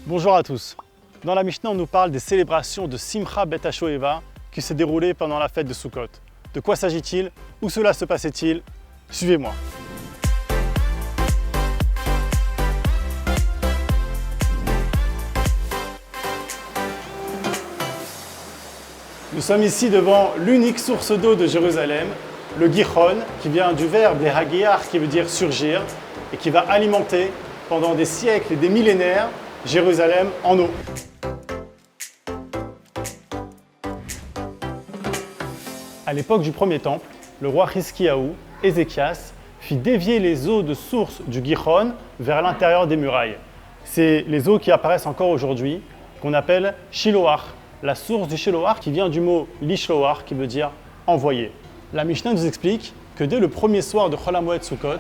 Bonjour à tous. Dans la Mishnah, on nous parle des célébrations de Simcha Bet HaShoeva qui s'est déroulée pendant la fête de Sukkot. De quoi s'agit-il? Où cela se passait-il? Suivez-moi. Nous sommes ici devant l'unique source d'eau de Jérusalem, le Gihon, qui vient du verbe Lehagiach, qui veut dire surgir, et qui va alimenter pendant des siècles et des millénaires Jérusalem en eau. À l'époque du premier temple, le roi Hiskiaou, Ézéchias, fit dévier les eaux de source du Gihon vers l'intérieur des murailles. C'est les eaux qui apparaissent encore aujourd'hui, qu'on appelle Shiloach, la source du Shiloach qui vient du mot Lishloach, qui veut dire envoyer. La Mishnah nous explique que dès le premier soir de Chol HaMoed Sukkot,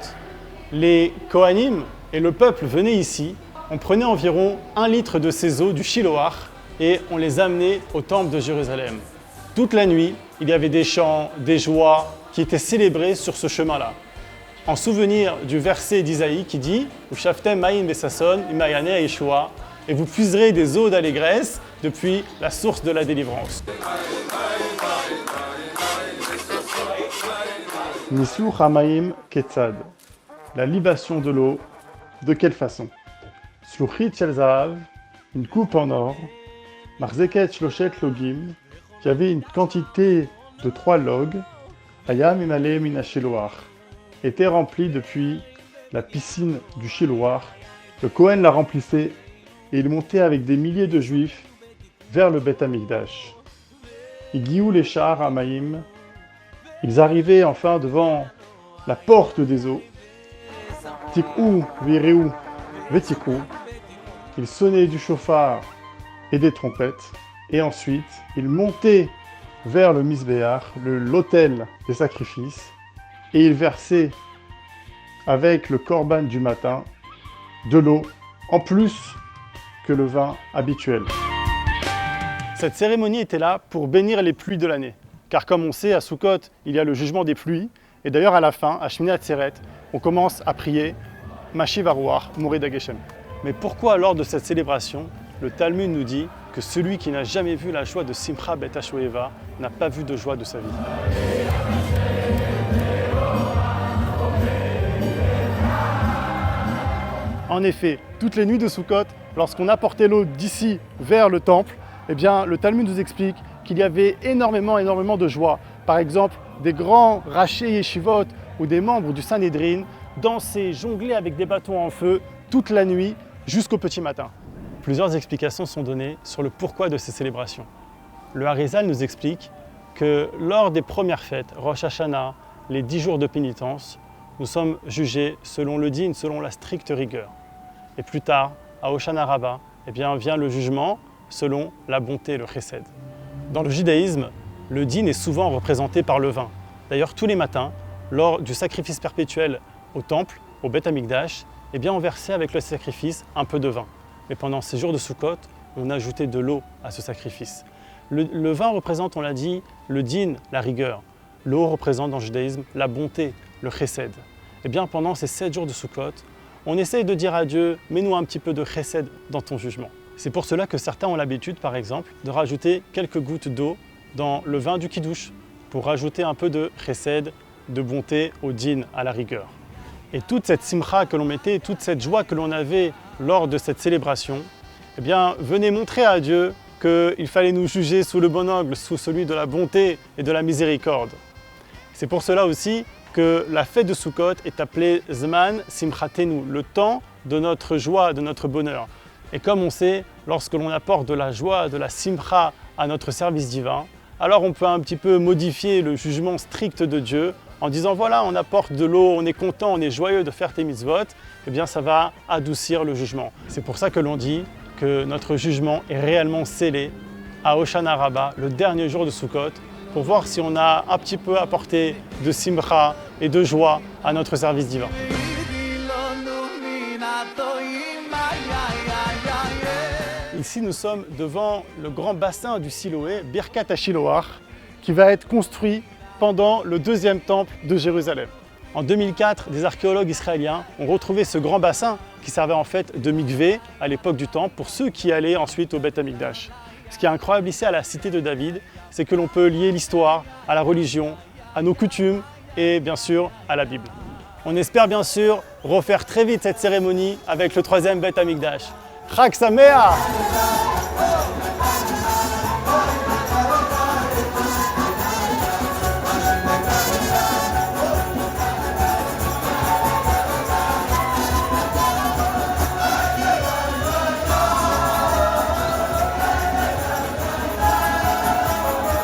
les Kohanim et le peuple venaient ici, on prenait environ 1 litre de ces eaux du Shiloach et on les amenait au temple de Jérusalem. Toute la nuit, il y avait des chants, des joies qui étaient célébrés sur ce chemin-là. En souvenir du verset d'Isaïe qui dit « Ushaftem ma'im besason imayane Yeshua » et vous puiserez des eaux d'allégresse depuis la source de la délivrance. Nisluch ha'mayim ketzad, la libation de l'eau, de quelle façon? Sluchit shel zahav, une coupe en or, marzeket shloshet logim, qui avait une quantité de 3 logs, ayam imale min ha-Shiloach, était remplie depuis la piscine du Shiloach. Le Kohen la remplissait et il montait avec des milliers de Juifs vers le Beth Amikdash. Igiou les chars ha'mayim, ils arrivaient enfin devant la porte des eaux. Tik'ou vireu vetik'ou, ils sonnaient du chauffard et des trompettes, et ensuite ils montaient vers le Misbéach, l'autel des sacrifices, et ils versaient avec le korban du matin de l'eau en plus que le vin habituel. Cette cérémonie était là pour bénir les pluies de l'année, car comme on sait, à Sukkot, il y a le jugement des pluies, et d'ailleurs à la fin, à Shmini Atzeret, on commence à prier Mashiv Haruach Morid HaGeshem. Mais pourquoi lors de cette célébration, le Talmud nous dit que celui qui n'a jamais vu la joie de Simcha Bet HaShoeva n'a pas vu de joie de sa vie? En effet, toutes les nuits de Sukkot, lorsqu'on apportait l'eau d'ici vers le temple, eh bien, le Talmud nous explique qu'il y avait énormément de joie. Par exemple, des grands rachés yeshivot ou des membres du Sanhédrin dansaient, jonglaient avec des bâtons en feu toute la nuit jusqu'au petit matin. Plusieurs explications sont données sur le pourquoi de ces célébrations. Le Harizal nous explique que lors des premières fêtes, Rosh Hashanah, les 10 jours de pénitence, nous sommes jugés selon le din, selon la stricte rigueur. Et plus tard, à Hoshana Rabbah, eh bien, vient le jugement selon la bonté, le chesed. Dans le judaïsme, le din est souvent représenté par le vin. D'ailleurs, tous les matins, lors du sacrifice perpétuel au temple, au Beth Amikdash, eh bien, on versait avec le sacrifice un peu de vin. Mais pendant ces jours de Sukkot, on ajoutait de l'eau à ce sacrifice. Le vin représente, on l'a dit, le din, la rigueur. L'eau représente dans le judaïsme la bonté, le chesed. Eh bien, pendant ces 7 jours de Sukkot, on essaye de dire à Dieu, mets-nous un petit peu de chesed dans ton jugement. C'est pour cela que certains ont l'habitude, par exemple, de rajouter quelques gouttes d'eau dans le vin du kiddush, pour rajouter un peu de chesed, de bonté au din, à la rigueur. Et toute cette simcha que l'on mettait, toute cette joie que l'on avait lors de cette célébration, eh bien, venait montrer à Dieu qu'il fallait nous juger sous le bon angle, sous celui de la bonté et de la miséricorde. C'est pour cela aussi que la fête de Sukkot est appelée Zman Simchatenu, le temps de notre joie, de notre bonheur. Et comme on sait, lorsque l'on apporte de la joie, de la simcha à notre service divin, alors on peut un petit peu modifier le jugement strict de Dieu en disant voilà, on apporte de l'eau, on est content, on est joyeux de faire tes mitzvot, eh bien ça va adoucir le jugement. C'est pour ça que l'on dit que notre jugement est réellement scellé à Hoshana Rabbah, le dernier jour de Sukkot, pour voir si on a un petit peu apporté de simcha et de joie à notre service divin. Ici, nous sommes devant le grand bassin du Siloé, Birkat HaShiloach, qui va être construit pendant le 2e temple de Jérusalem. En 2004, des archéologues israéliens ont retrouvé ce grand bassin qui servait en fait de mikvé à l'époque du temple pour ceux qui allaient ensuite au Beth Amikdash. Ce qui est incroyable ici à la cité de David, c'est que l'on peut lier l'histoire à la religion, à nos coutumes et bien sûr à la Bible. On espère bien sûr refaire très vite cette cérémonie avec le troisième Beth Amikdash. Chag Sameach!